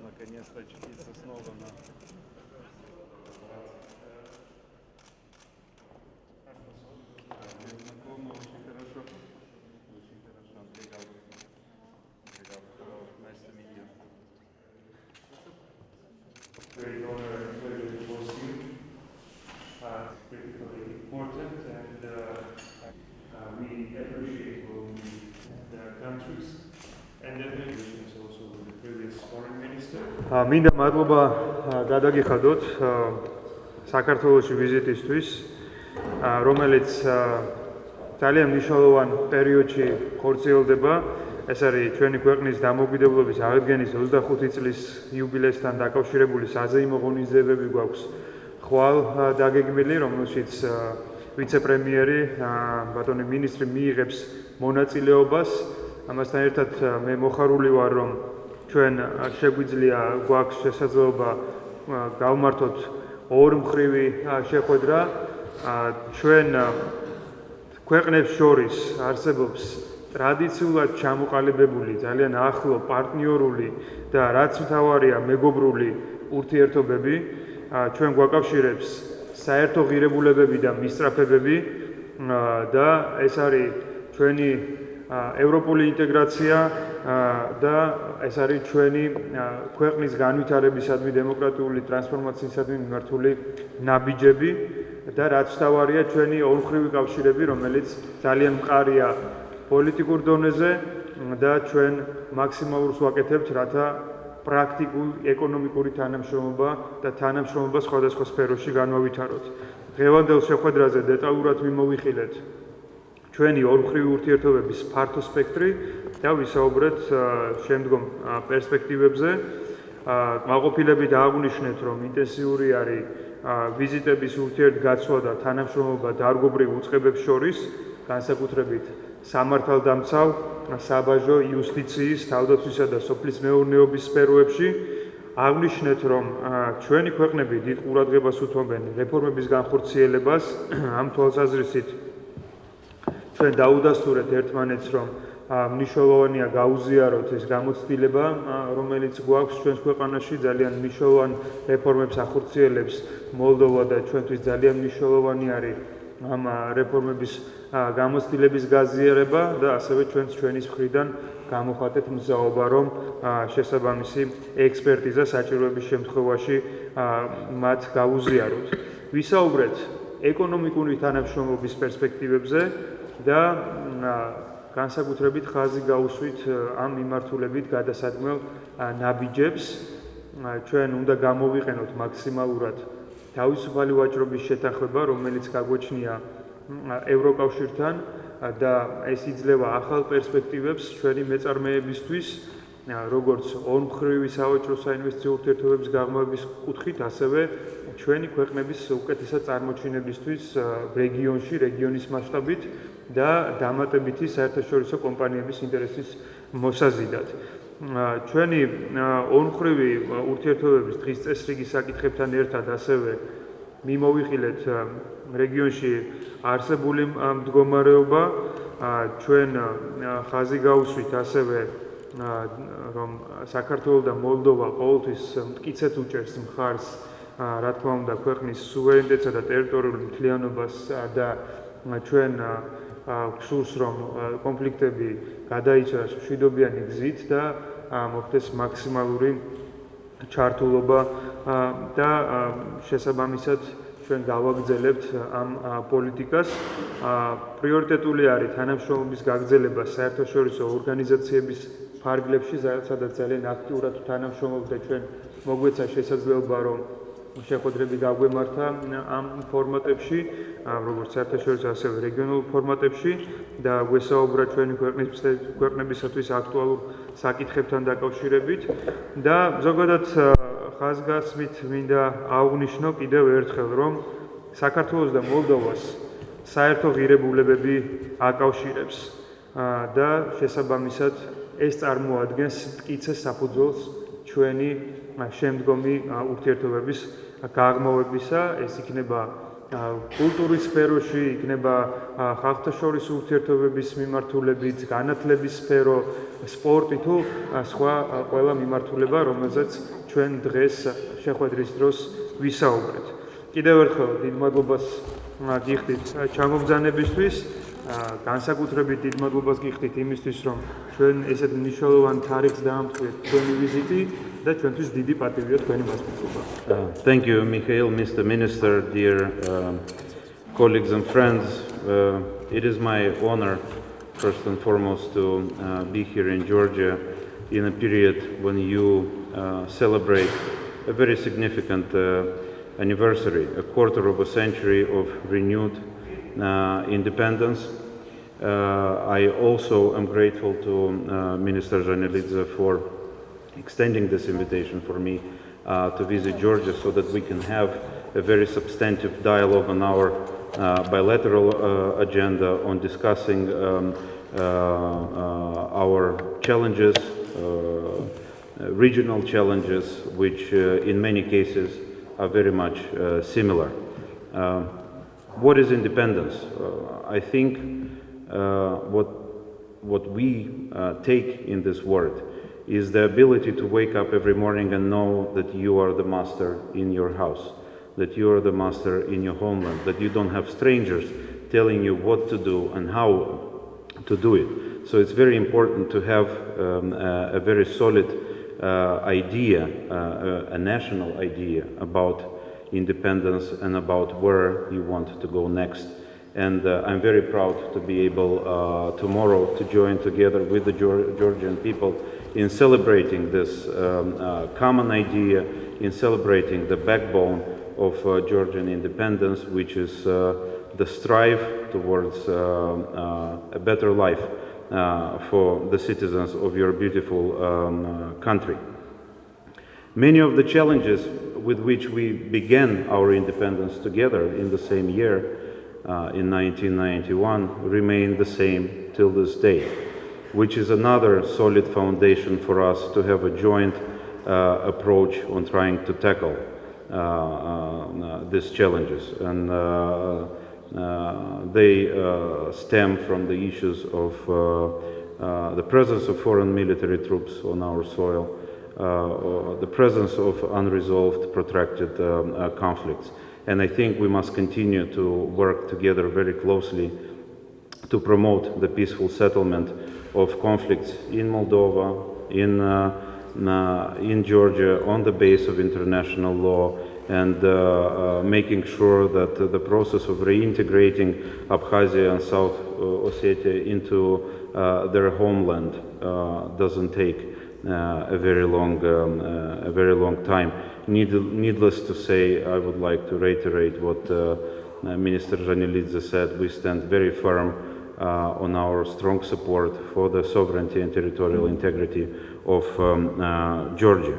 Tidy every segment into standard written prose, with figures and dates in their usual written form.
наконец очутиться снова на... Знакомо, очень хорошо. Очень хорошо, Андрей Галбурс. Nice to meet you. Great honor and pleasure to host you. Critically important, and we appreciate both the countries and the relations also with the previous foreign minister. მინდა მადლობა გადაგიხადოთ საქართველოში ვიზიტისთვის, რომელიც ძალიან მნიშვნელოვან პერიოდში ხორციელდება. ეს არის ჩვენი ქვეყნის დამოუკიდებლობის აღდგენის 25 წლის იუბილეისთან დაკავშირებული საზეიმო ღონისძიებები გვაქვს ხვალ დაგეგმილი, რომელშიც ვიცე-პრემიერი ბატონი მინისტრი მიიღებს მონაწილეობას. ამასთან ერთად მე მოხარული ვარ, რომ ჩვენ შეგვიძლია გვაქვს შესაძლებლობა გავმართოთ ორმხრივი შეხვედრა. ჩვენ ქვეყნებს შორის არსებობს ტრადიციულად ჩამოყალიბებული, ძალიან ახლო პარტნიორული და რაც მთავარია მეგობრული ურთიერთობები. ჩვენ გვაკავშირებს საერთო ღირებულებები და მისწრაფებები და ეს არის ჩვენი ევროპული ინტეგრაცია და ეს არის ჩვენი ქვეყნის განვითარებისადმი, დემოკრატიული ტრანსფორმაციისადმი მიმართული ნაბიჯები და რაც მთავარია ჩვენი ორმხრივი კავშირები, რომელიც ძალიან მყარია პოლიტიკურ დონეზე და ჩვენ მაქსიმალურს ვაკეთებთ, რათა პრაქტიკულ ეკონომიკური თანამშრომლობა და თანამშრომლობა სხვადასხვა სფეროში განვავითაროთ. დღევანდელ შეხვედრაზე დეტალურად მიმოვიხილეთ ჩვენი ორმხრივი ურთიერთობების ფართო სპექტრი და ვისაუბრეთ შემდგომ პერსპექტივებზე. კმაყოფილებით აღვნიშნეთ, რომ ინტენსიური არის ვიზიტების ურთიერთგაცვლა და თანამშრომლობა დარგობრივ უწყებებს შორის, განსაკუთრებით სამართალდამცავ, საბაჟო, იუსტიციის, თავდაცვისა და სოფლის მეურნეობის სფეროებში. აღვნიშნეთ, რომ ჩვენი ქვეყნები დიდ ყურადღებას უთმობენ რეფორმების განხორციელებას. ამ თვალსაზრისით ჩვენ დაუდასტურეთ ერთმანეთს, რომ მნიშვნელოვანია გაუზიაროთ ეს გამოცდილება, რომელიც გვაქვს ჩვენს ქვეყანაში. ძალიან მნიშვნელოვან რეფორმებს ახორციელებს მოლდოვა და ჩვენთვის ძალიან მნიშვნელოვანი არის ამ რეფორმების გამოცდილების გაზიარება და ასევე ჩვენს ჩვენის მხრიდან გამოხატეთ მზაობა, რომ შესაბამისი ექსპერტიზა საჭიროების შემთხვევაში მათ გაუზიაროთ. ვისაუბრეთ ეკონომიკური თანამშრომლობის პერსპექტივებზე და განსაკუთრებით ხაზი გაუსვით ამ მიმართულებით გადასადგმელ ნაბიჯებს. ჩვენ უნდა გამოვიყენოთ მაქსიმალურად თავისუფალი ვაჭრობის შეთანხმება, რომელიც გაგვეჩნია ევროკავშირთან და ეს იძლევა ახალ პერსპექტივებს ჩვენი მეწარმეებისთვის, როგორც ორმხრივი სავაჭრო საინვესტიციო ურთიერთობების გაღრმავების კუთხით, ასევე ჩვენი ქვეყნების უკეთესად წარმოჩინებისთვის რეგიონში, რეგიონის მასშტაბით და დამატებითი საერთაშორისო კომპანიების ინტერესის მოსაზიდად. ჩვენი ორმხრივი ურთიერთობების დღის წესრიგი საკითხებთან ერთად ასევე მიმოვიხილეთ რეგიონში არსებული მდგომარეობა. ჩვენ ხაზი გაუსვით ასევე, რომ საქართველო და მოლდოვა ყოველთვის მტკიცედ უჭერს მხარს, რა თქმა უნდა, ქვეყნის სუვერენიტეტსა და ტერიტორიულ მთლიანობას და ჩვენ გსურს, რომ კონფლიქტები გადაიცვალოს მშვიდობიანი გზით და მოხდეს მაქსიმალური ჩართულობა და შესაბამისად ჩვენ გავაგრძელებთ ამ პოლიტიკას. პრიორიტეტული არის თანამშრომლობის გაგრძელება საერთაშორისო ორგანიზაციების ფარგლებში, სადაც ძალიან აქტიურად თანამშრომლობთ და ჩვენ მოგვეცა შესაძლებლობა, რომ შეხვედრები გაგვემართა ამ ფორმატებში, როგორც საერთაშორისო, ასევე რეგიონულ ფორმატებში და გვესაუბრა ჩვენი ქვეყნებისათვის აქტუალურ საკითხებთან დაკავშირებით და ზოგადად ხაზგასმით მინდა აღვნიშნო კიდევ ერთხელ, რომ საქართველოს და მოლდოვას საერთო ღირებულებები აკავშირებს და შესაბამისად ეს წარმოადგენს მტკიცე საფუძველს ჩვენი შემდგომი ურთიერთობების გაღრმავებისა. ეს იქნება კულტურის სფეროში იქნება ხალხთა შორის ურთიერთობების მიმართულებით, განათლების სფერო, სპორტი თუ სხვა ყველა მიმართულება, რომელზეც ჩვენ დღეს შეხვედრის დროს ვისაუბრეთ. კიდევ ერთხელ დიდ მადლობას გიხდით ჩამობრძანებისთვის, განსაკუთრებით დიდ მადლობას გიხდით იმისთვის, რომ ჩვენ ესეთ მნიშვნელოვან თარიღს დაამტკიცეთ თქვენი ვიზიტი და ჩვენთვის დიდი პატივია თქვენი მასპინძლობა. Thank you, Mixeil, Mr. Minister, dear colleagues and friends. It is my honor, first and foremost, to be here in Georgia in a period when you celebrate a very significant anniversary, a quarter of a century of renewed independence. I also am grateful to Minister Janelidzé for extending this invitation for me to visit Georgia so that we can have a very substantive dialogue on our bilateral agenda on discussing our challenges, regional challenges, which in many cases are very much similar. What is independence? I think what we take in this word is the ability to wake up every morning and know that you are the master in your house, that you are the master in your homeland, that you don't have strangers telling you what to do and how to do it. So it's very important to have a very solid idea, a national idea about independence and about where you want to go next. And I'm very proud to be able tomorrow to join together with the Georgian people in celebrating this common idea, in celebrating the backbone of Georgian independence, which is the strive towards a better life for the citizens of your beautiful country. Many of the challenges with which we began our independence together in the same year, in 1991, remain the same till this day, which is another solid foundation for us to have a joint approach on trying to tackle these challenges. And they stem from the issues of the presence of foreign military troops on our soil, the presence of unresolved, protracted conflicts. And I think we must continue to work together very closely to promote the peaceful settlement of conflicts in Moldova, in Georgia, on the base of international law, and making sure that the process of reintegrating Abkhazia and South Ossetia into their homeland doesn't take a very long time. Needless to say, I would like to reiterate what Minister Janelidzé said. We stand very firm on our strong support for the sovereignty and territorial integrity of Georgia.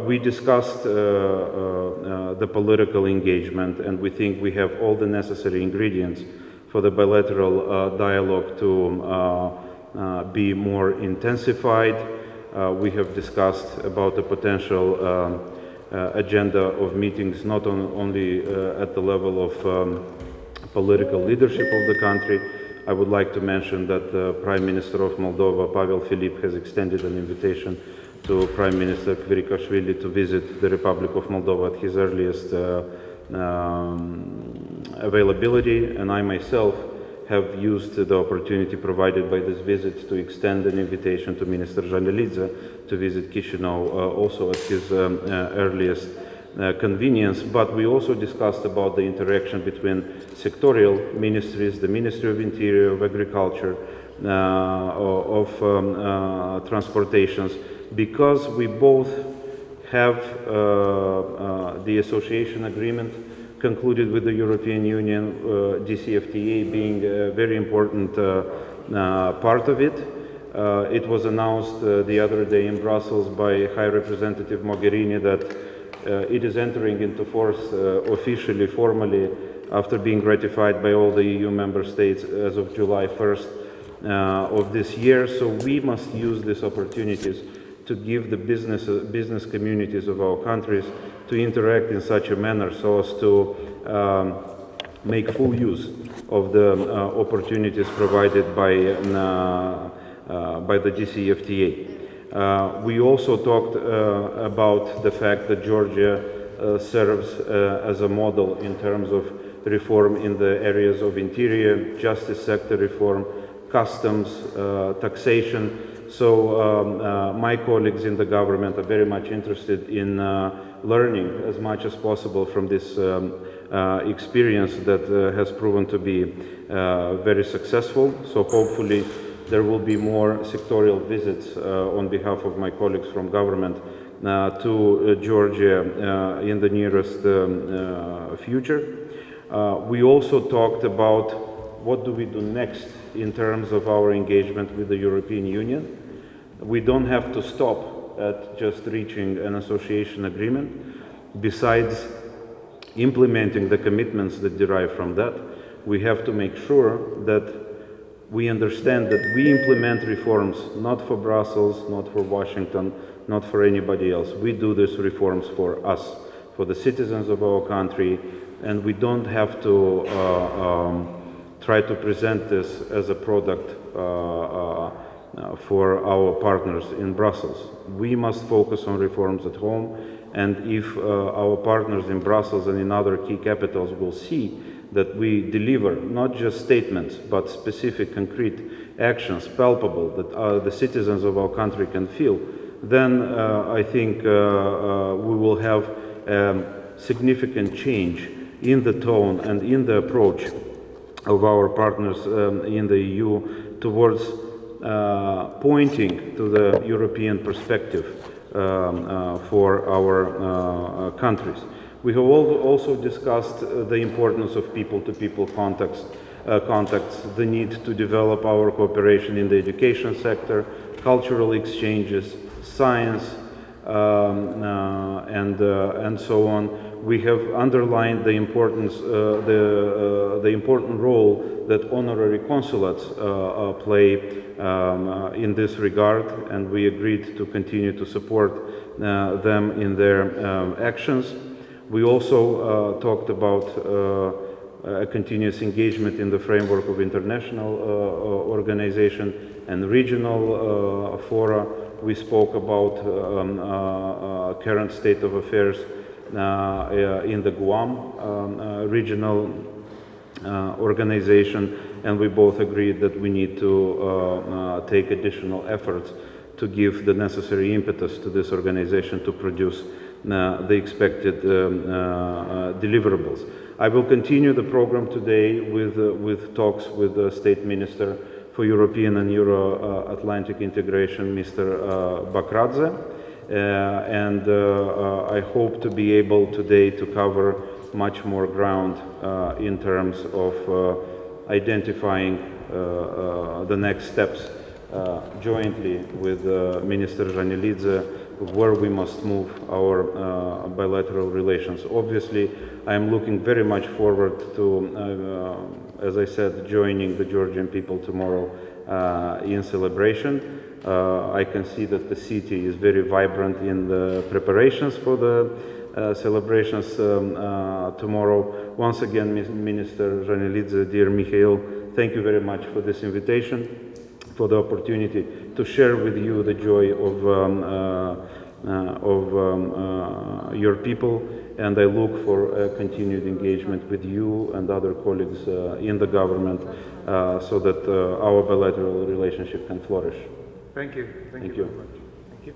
We discussed the political engagement, and we think we have all the necessary ingredients for the bilateral dialogue to be more intensified. We have discussed about the potential agenda of meetings not only at the level of political leadership of the country. I would like to mention that the Prime Minister of Moldova, Pavel Filip, has extended an invitation to Prime Minister Kvirikashvili to visit the Republic of Moldova at his earliest availability, and I myself have used the opportunity provided by this visit to extend an invitation to Minister Janelidzé to visit Chisinau also at his earliest convenience. But we also discussed about the interaction between sectorial ministries, the Ministry of Interior, of Agriculture, of Transportations, because we both have the association agreement concluded with the European Union, DCFTA being a very important part of it. It was announced the other day in Brussels by High Representative Mogherini that it is entering into force officially, formally, after being ratified by all the EU member states as of July 1st of this year. So we must use these opportunities to give the business communities of our countries to interact in such a manner so as to make full use of the opportunities provided by the DCFTA. We also talked about the fact that Georgia serves as a model in terms of reform in the areas of interior, justice sector reform, customs, taxation. So my colleagues in the government are very much interested in learning as much as possible from this experience that has proven to be very successful. So hopefully there will be more sectorial visits on behalf of my colleagues from government to Georgia in the nearest future. We also talked about what do we do next in terms of our engagement with the European Union. We don't have to stop at just reaching an association agreement. Besides implementing the commitments that derive from that, we have to make sure that we understand that we implement reforms not for Brussels, not for Washington, not for anybody else. We do these reforms for us, for the citizens of our country, and we don't have to try to present this as a product for our partners in Brussels. We must focus on reforms at home, and if our partners in Brussels and in other key capitals will see that we deliver not just statements but specific concrete actions, palpable, that the citizens of our country can feel, then I think we will have significant change in the tone and in the approach of our partners in the EU towards pointing to the European perspective for our countries. We have also discussed the importance of people-to-people contacts, the need to develop our cooperation in the education sector, cultural exchanges, science, and so on. We have underlined the importance, the important role that honorary consulates play in this regard, and we agreed to continue to support them in their actions. We also talked about a continuous engagement in the framework of international organization and regional fora. We spoke about current state of affairs in the Guam regional organization, and we both agreed that we need to take additional efforts to give the necessary impetus to this organization to produce the expected deliverables. I will continue the program today with talks with the State Minister for European and Euro-Atlantic Integration, Mr. Bakradze, and I hope to be able today to cover much more ground in terms of identifying the next steps jointly with Minister Janelidzé, where we must move our bilateral relations. Obviously, I am looking very much forward to, as I said, joining the Georgian people tomorrow in celebration. I can see that the city is very vibrant in the preparations for the celebrations tomorrow. Once again, Minister Janelidzé, dear Mixeil, thank you very much for this invitation, for the opportunity to share with you the joy of your people, and I look for continued engagement with you and other colleagues in the government so that our bilateral relationship can flourish. Thank you. Thank you very much. Thank you.